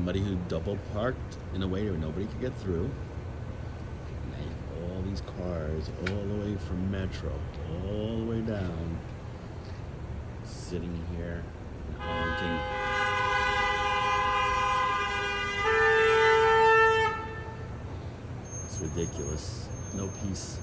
somebody who double parked in a way where nobody could get through. And they have all these cars all the way from Metro, all the way down, sitting here and honking. It's ridiculous. No peace.